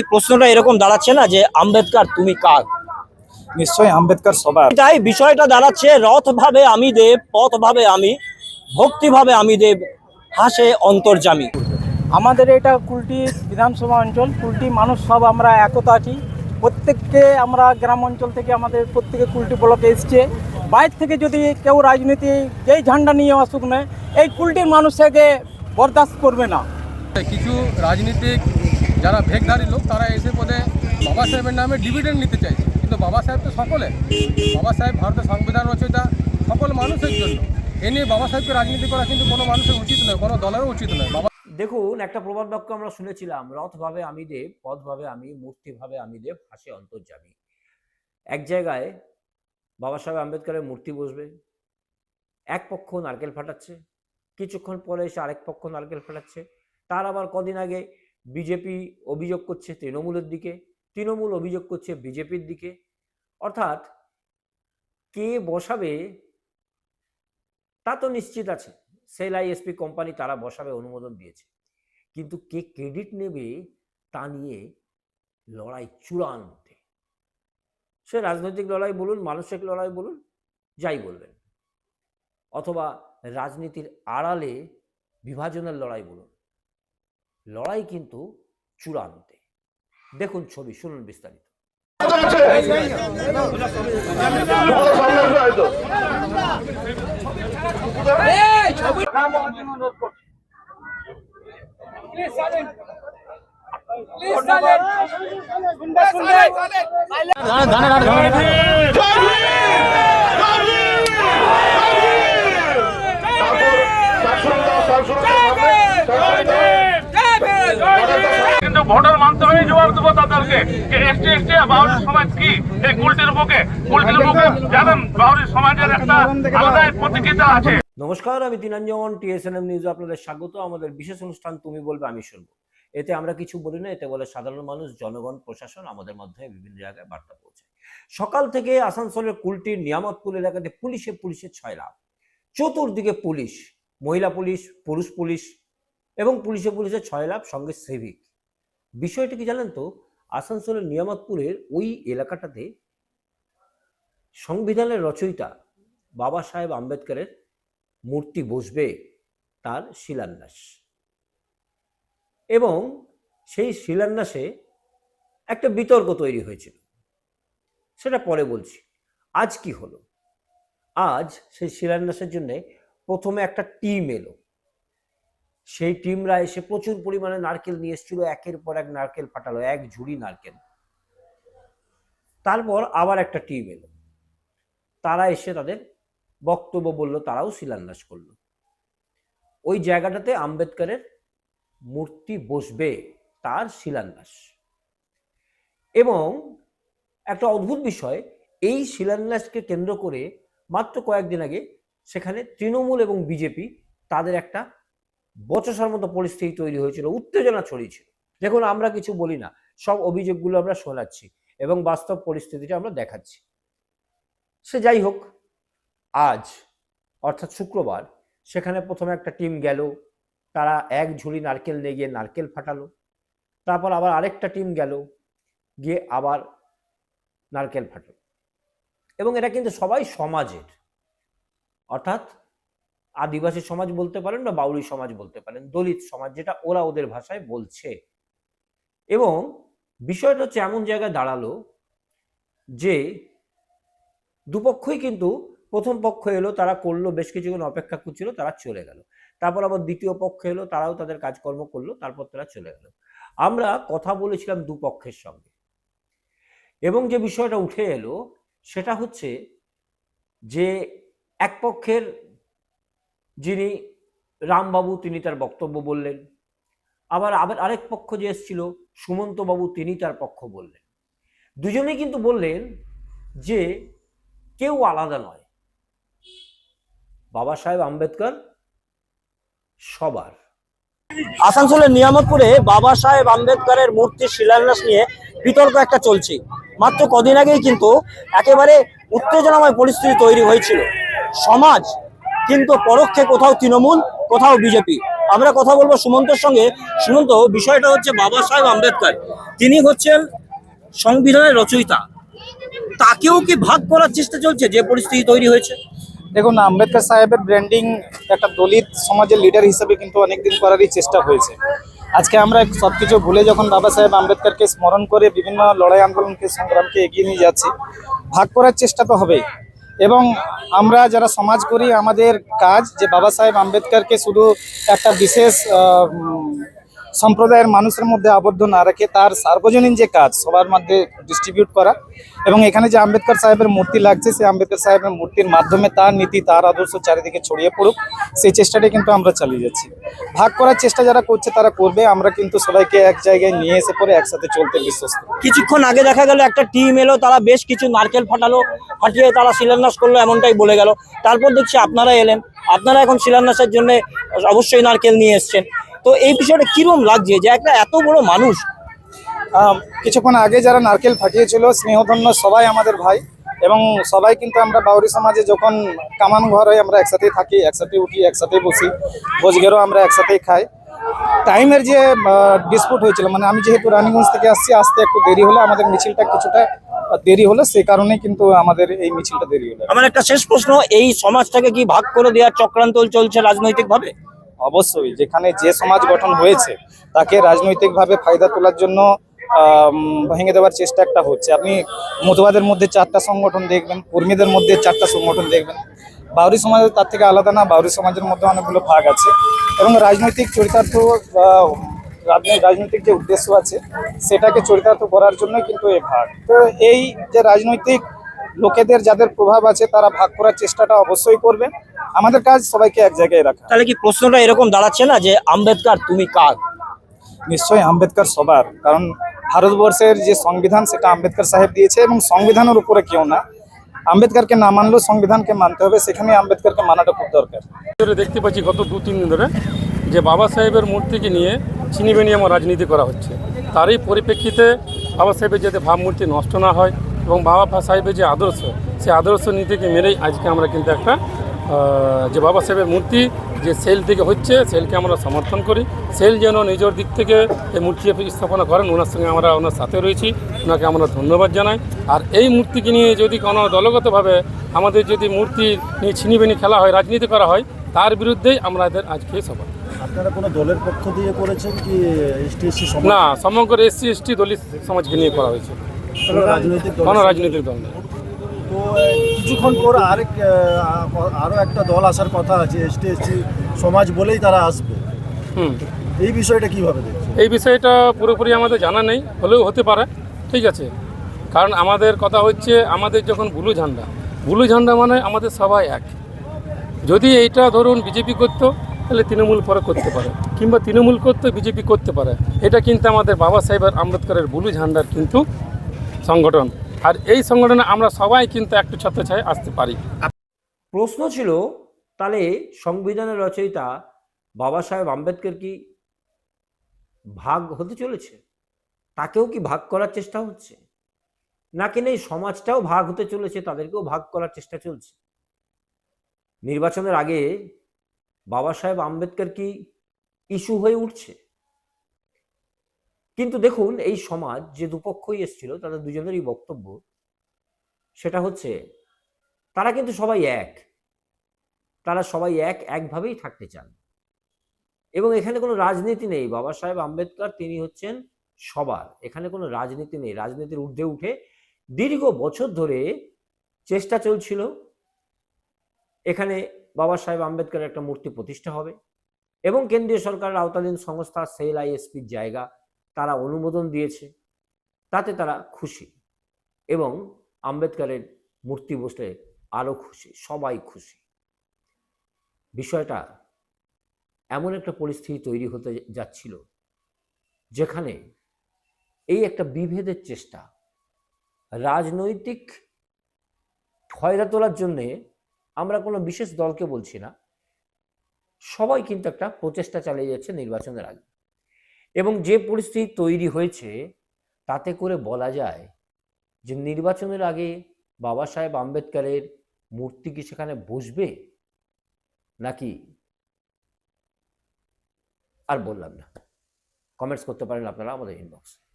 প্রশ্নটা এরকম দাঁড়াচ্ছে না যে আম্বেদকর তুমি কার? নিশ্চয়ই আম্বেদকর সবার। তাই বিষয়টা দাঁড়াচ্ছে রথ ভাবে আমি দেব, পথ ভাবে আমি, ভক্তি ভাবে আমি দেব, হাসে অন্তর্যামী। আমাদের এটা কুলটি বিধানসভা অঞ্চল, কুলটি মানুষ সব আমরা একতা আছি। প্রত্যেককে আমরা গ্রাম অঞ্চল থেকে আমাদের প্রত্যেকে কুলটি ব্লকে এসছে। বাইরে থেকে যদি কেউ রাজনীতি যেই ঝান্ডা নিয়ে আসুক না, এই কুলটির মানুষকে বরদাস্ত করবে না। কিছু রাজনীতিক যারা ভেগধারী লোক তারা এসে পদে বাবা সাহেবের নামে ডিভিডেন্ড নিতে চাইছে, কিন্তু বাবা সাহেব তো সকলে, বাবা সাহেব ভারতের সংবিধান রচয়িতা, সকল মানুষের জন্য। এ নিয়ে বাবা সাহেবকে রাজনীতি করা কিন্তু কোনো মানুষের উচিত নয়, কোনো দলেরও উচিত নয়। বাবা দেখুন, একটা প্রবাদ বাক্য আমরা শুনেছিলাম, রথ ভাবে আমি দেব, পথ ভাবে আমি, মূর্তি ভাবে আমি দেব, হাসে অন্তর্যামী। এক জায়গায় বাবা সাহেব আম্বেদকরের মূর্তি বসবে, এক পক্ষ নারকেল ফাটাচ্ছে, কিছুক্ষণ পরে এসে আরেক পক্ষ নারকেল ফাটাচ্ছে। তার আবার কদিন আগে বিজেপি অভিযোগ করছে তৃণমূলের দিকে, তৃণমূল অভিযোগ করছে বিজেপির দিকে। অর্থাৎ কে বসাবে তা তো নিশ্চিত আছে, সেল আইএসপি কোম্পানি তারা বসাবে, অনুমোদন দিয়েছে, কিন্তু কে ক্রেডিট নেবে তা নিয়ে লড়াই চূড়ান্তে। সে রাজনৈতিক লড়াই বলুন, মানসিক লড়াই বলুন, যাই বলবেন, অথবা রাজনীতির আড়ালে বিভাজনের লড়াই বলুন, লড়াই কিন্তু চূড়ান্তে। দেখুন ছবি, শুনুন বিস্তারিত। কিন্তু ভোটের মাধ্যমে জবাব দেবো তাদেরকে যে এসটি এসটি বাউরি সমাজ কি, এই কুলটির বুকে জানেন বাউরি সমাজের একটা আলাদা প্রতীকতা আছে। নমস্কার, আমি তিনাঞ্জন, টিএসএনএম নিউজে আপনাদের স্বাগত। আমাদের বিশেষ অনুষ্ঠান তুমি বলবে আমি শুনবো। এতে আমরা কিছু বলি না, এতে বলে সাধারণ মানুষ, জনগণ, প্রশাসন আমাদের মাধ্যমে বিভিন্ন জায়গায় বার্তা পৌঁছায়। সকাল থেকে আসানসোলের কুলটির নিয়ামতপুর এলাকাতে পুলিশের ছয় লাভ, চতুর্দিকে পুলিশ, মহিলা পুলিশ, পুরুষ পুলিশ এবং পুলিশের ছয় লাভ, সঙ্গে সিভিক। বিষয়টা কি জানেন তো, আসানসোলের নিয়ামতপুরের ওই এলাকাটাতে সংবিধানের রচয়িতা বাবা সাহেব আম্বেদকরের মূর্তি বসবে, তার শিলান্যাস। এবং সেই শিলান্যাসে একটা বিতর্ক তৈরি হয়েছিল, সেটা পরে বলছি। আজ কি হলো, আজ সেই শিলান্যাসের জন্য প্রথমে একটা টিম এলো। সেই টিমরা এসে প্রচুর পরিমাণে নারকেল নিয়ে এসেছিল, একের পর এক নারকেল ফাটালো, এক ঝুড়ি নারকেল। তারপর আবার একটা টিম এলো, তারা এসে তাদের বক্তব্য বললো, তারাও শিলান্যাস করলো। ওই জায়গাটাতে আম্বেদকরের মূর্তি বসবে, তার শিলান্যাস। এবং একটা অদ্ভুত বিষয়, এই শিলান্যাসকে কেন্দ্র করে মাত্র কয়েকদিন আগে সেখানে তৃণমূল এবং বিজেপি তাদের একটা বচসার মতো পরিস্থিতি তৈরি হয়েছিল, উত্তেজনা ছড়িয়েছিল। দেখুন, আমরা কিছু বলি না, সব অভিযোগগুলো আমরা শোনাচ্ছি এবং বাস্তব পরিস্থিতিটা আমরা দেখাচ্ছি। সে যাই হোক, আজ অর্থাৎ শুক্রবার সেখানে প্রথমে একটা টিম গেল, তারা এক ঝুড়ি নারকেল নিয়ে গিয়ে নারকেল ফাটালো। তারপর আবার আরেকটা টিম গেল, গিয়ে আবার নারকেল ফাটালো। এবং এটা কিন্তু সবাই সমাজের, অর্থাৎ আদিবাসী সমাজ বলতে পারেন বা বাউরি সমাজ বলতে পারেন, দলিত সমাজ, যেটা ওরা ওদের ভাষায় বলছে। এবং বিষয়টা হচ্ছে এমন জায়গায় দাঁড়ালো যে দুপক্ষই কিন্তু, প্রথম পক্ষ এলো, তারা করলো, বেশ কিছুক্ষণ অপেক্ষা করছিল, তারা চলে গেল। তারপর আবার দ্বিতীয় পক্ষ এলো, তারাও তাদের কাজকর্ম করলো, তারপর তারা চলে গেল। আমরা কথা বলেছিলাম দুপক্ষের সঙ্গে, এবং যে বিষয়টা উঠে এলো সেটা হচ্ছে যে এক পক্ষের যিনি রামবাবু, তিনি তার বক্তব্য বললেন। আবার আরেক পক্ষ যে এসেছিল সুমন্ত বাবু, তিনি তার পক্ষ বললেন। দুজনেই কিন্তু বললেন যে কেউ আলাদা নয়, বাবা সাহেব আম্বেদকর সবার। আসানসোলের নিয়ামতপুরে বাবা সাহেব আম্বেদকরের মূর্তির শিলান্যাস নিয়ে বিতর্ক একটা চলছে। মাত্র কদিন আগেই কিন্তু একেবারে উত্তেজনাময় পরিস্থিতি তৈরি হয়েছিল। সমাজ কিন্তু পরোক্ষে কোথাও তৃণমূল, কোথাও বিজেপি, আমরা কথা বলবো সুমন্তর সঙ্গে। সুমন্ত, বিষয়টা হচ্ছে বাবা সাহেব আম্বেদকর তিনি হচ্ছেন সংবিধানের রচয়িতা, তাকেও কি ভাগ করার চেষ্টা চলছে যে পরিস্থিতি তৈরি হয়েছে? দেখুন, আম্বেদকর সাহেবের ব্র্যান্ডিং একটা দলিত সমাজের লিডার হিসেবে কিন্তু অনেকদিন করারই চেষ্টা হয়েছে। আজকে আমরা সবকিছু ভুলে যখন বাবা সাহেব আম্বেদকরকে স্মরণ করে বিভিন্ন লড়াই আন্দোলনকে সংগ্রামকে এগিয়ে নিয়ে যাচ্ছি, ভাগ করার চেষ্টা তো হবেই। এবং আমরা যারা সমাজ করি, আমাদের কাজ যে বাবা সাহেব আম্বেদকরকে শুধু একটা বিশেষ সম্প্রদায়ের মানুষের মধ্যে আবদ্ধ না রেখে তার সার্বজনীন যে কাজ সবার মধ্যে ডিস্ট্রিবিউট করা, এবং এখানে যে আম্বেদকর সাহেবের মূর্তি লাগছে সেই আম্বেদকর সাহেবের মূর্তির মাধ্যমে তার নীতি তার আদর্শ চারিদিকে ছড়িয়ে পড়ুক, সেই চেষ্টাটাই কিন্তু আমরা চালিয়ে যাচ্ছি। ভাগ করার চেষ্টা যারা করছে তারা করবে, আমরা কিন্তু সবাইকে এক জায়গায় নিয়ে এসে পরে একসাথে চলতে বিশ্বস্ত। কিছুক্ষণ আগে দেখা গেল একটা টিম এলো, তারা বেশ কিছু নারকেল ফাটিয়ে তারা শিলান্যাস করলো, এমনটাই বলে গেল। তারপর দেখছি আপনারা এলেন, আপনারা এখন শিলান্যাসের জন্য অবশ্যই নারকেল নিয়ে এসছেন। তো এই বিষয়টা কিরকম লাগছে যে একটা এত বড় মানুষ? কিছুক্ষণ আগে যারা নারকেল ফাটিয়েছিল স্নেহধন্য সবাই আমাদের ভাই, এবং সবাই কিন্তু আমরা বাউরি সমাজে যখন কামান ঘর হয় আমরা একসাথেই থাকি, একসাথে উঠি, একসাথে বসি, ভোজগেরও আমরা একসাথেই খাই। টাইমের যে ডিসপুট হয়েছিল, মানে আমি যেহেতু রানীগঞ্জ থেকে আসতে একটু দেরি হলো, আমাদের মিছিলটা কিছুটা দেরি হলো, সেই কারণে কিন্তু আমাদের এই মিছিলটা দেরি হলো। আমার একটা শেষ প্রশ্ন, এই সমাজটাকে কি ভাগ করে দেওয়ার চক্রান্ত চলছে রাজনৈতিক ভাবে? অবশ্যই, যেখানে যে সমাজ গঠন হয়েছে তাকে রাজনৈতিকভাবে ফায়দা তোলার জন্য ভেঙে দেওয়ার চেষ্টা একটা হচ্ছে। আপনি মতুয়াদের মধ্যে 4টা সংগঠন দেখবেন, কর্মীদের মধ্যে 4টা সংগঠন দেখবেন। বাউরি সমাজ তার থেকে আলাদা না, বাউরি সমাজের মধ্যে অনেকগুলো ভাগ আছে, এবং রাজনৈতিক চরিতার্থ রাজনৈতিক যে উদ্দেশ্য আছে সেটাকে চরিতার্থ করার জন্যই কিন্তু এই ভাগ। তো এই যে রাজনৈতিক লোকেদের যাদের প্রভাব আছে তারা ভাগ করার চেষ্টাটা অবশ্যই করবে। আমাদের কাজ সবাইকে এক জায়গায় রাখা। তাহলে কি প্রশ্নটা এরকম দাঁড়াচ্ছে না যে আম্বেদকর তুমি কার? নিশ্চয়ই আম্বেদকর সবার, কারণ ভারতবর্ষের যে সংবিধান সেটা আম্বেদকর সাহেব দিয়েছে, এবং সংবিধানের উপরে কেউ না। আম্বেদকরকে না মানলেও সংবিধানকে মানতে হবে, সেখানে আম্বেদকরকে মানাটা খুব দরকার। দেখতে পাচ্ছি গত 2-3 দিন ধরে যে বাবা সাহেবের মূর্তিকে নিয়ে ছিনিমিনি রাজনীতি করা হচ্ছে। তারই পরিপ্রেক্ষিতে বাবা সাহেবের যাতে ভাবমূর্তি নষ্ট না হয় এবং বাবা সাহেবের যে আদর্শ, সেই আদর্শ নীতিকে মেরেই আজকে আমরা কিন্তু একটা যে বাবা সাহেবের মূর্তি যে সেল থেকে হচ্ছে, সেলকে আমরা সমর্থন করি। সেল যেন নিজের দিক থেকে এই মূর্তি স্থাপনা করেন, ওনার সঙ্গে আমরা ওনার সাথে রয়েছি, ওনাকে আমরা ধন্যবাদ জানাই। আর এই মূর্তিকে নিয়ে যদি কোনো দলগতভাবে আমাদের যদি মূর্তি নিয়ে ছিনিবিনি খেলা হয়, রাজনীতি করা হয়, তার বিরুদ্ধেই আমাদের আজকে সভা। আপনারা কোনো দলের পক্ষ দিয়ে করেছেন কি এসটি সমাজ? না, সমগ্র SC/ST দলিত সমাজকে নিয়ে করা হয়েছে, কোনো রাজনৈতিক দল নেই। তো কিছুক্ষণ পর আরও একটা দল আসার কথা আছে, এসটি সমাজ বলেই তারা আসবে। এই বিষয়টা কিভাবে দেখছেন? এই বিষয়টা পুরোপুরি আমাদের জানা নেই, হলেও হতে পারে, ঠিক আছে। কারণ আমাদের কথা হচ্ছে আমাদের যখন ব্লু ঝান্ডা মানে আমাদের সবাই এক। যদি এইটা ধরুন বিজেপি করতো তাহলে তৃণমূল পরে করতে পারে, কিংবা তৃণমূল করতে বিজেপি করতে পারে। এটা কিন্তু আমাদের বাবা সাহেবের আম্বেদকরের ব্লু ঝান্ডার কিন্তু সংগঠন, আর এই সংগঠনে আমরা সবাই কিন্তু একটু ছত্রছায়ায় আসতে পারি। প্রশ্ন ছিল, তাহলে সংবিধানের রচয়িতা বাবা সাহেব আম্বেদকর কি ভাগ হতে চলেছে? তাকেও কি ভাগ করার চেষ্টা হচ্ছে, নাকি এই সমাজটাও ভাগ হতে চলেছে, তাদেরকেও ভাগ করার চেষ্টা চলছে? নির্বাচনের আগে বাবা সাহেব আম্বেদকর কি ইস্যু হয়ে উঠছে? কিন্তু দেখুন, এই সমাজ যে দুপক্ষই এসেছিল তাদের দুজনেরই বক্তব্য সেটা হচ্ছে তারা কিন্তু সবাই এক, তারা সবাই একভাবেই থাকতে চান, এবং এখানে কোনো রাজনীতি নেই। বাবা সাহেব আম্বেদকর তিনি হচ্ছেন সবার, এখানে কোনো রাজনীতি নেই। রাজনীতির ঊর্ধ্বে উঠে দীর্ঘ বছর ধরে চেষ্টা চলছিল এখানে বাবা সাহেব আম্বেদকরের একটা মূর্তি প্রতিষ্ঠা হবে, এবং কেন্দ্রীয় সরকারের আওতাধীন সংস্থা সেল ISPর জায়গা তারা অনুমোদন দিয়েছে, তাতে তারা খুশি, এবং আম্বেদকরের মূর্তি বসলে আরো খুশি, সবাই খুশি। বিষয়টা এমন একটা পরিস্থিতি তৈরি হতে যাচ্ছিল যেখানে এই একটা বিভেদের চেষ্টা, রাজনৈতিক ফয়দা তোলার জন্যে, আমরা কোনো বিশেষ দলকে বলছি না, সবাই কিন্তু একটা প্রচেষ্টা চালিয়ে যাচ্ছে নির্বাচনের আগে, এবং যে পরিস্থিতি তৈরি হয়েছে তাতে করে বলা যায় যে নির্বাচনের আগে বাবা সাহেব আম্বেদকরের মূর্তি কি সেখানে বসবে, নাকি আর বললাম না। কমেন্টস করতে পারেন আপনারা আমাদের ইনবক্স।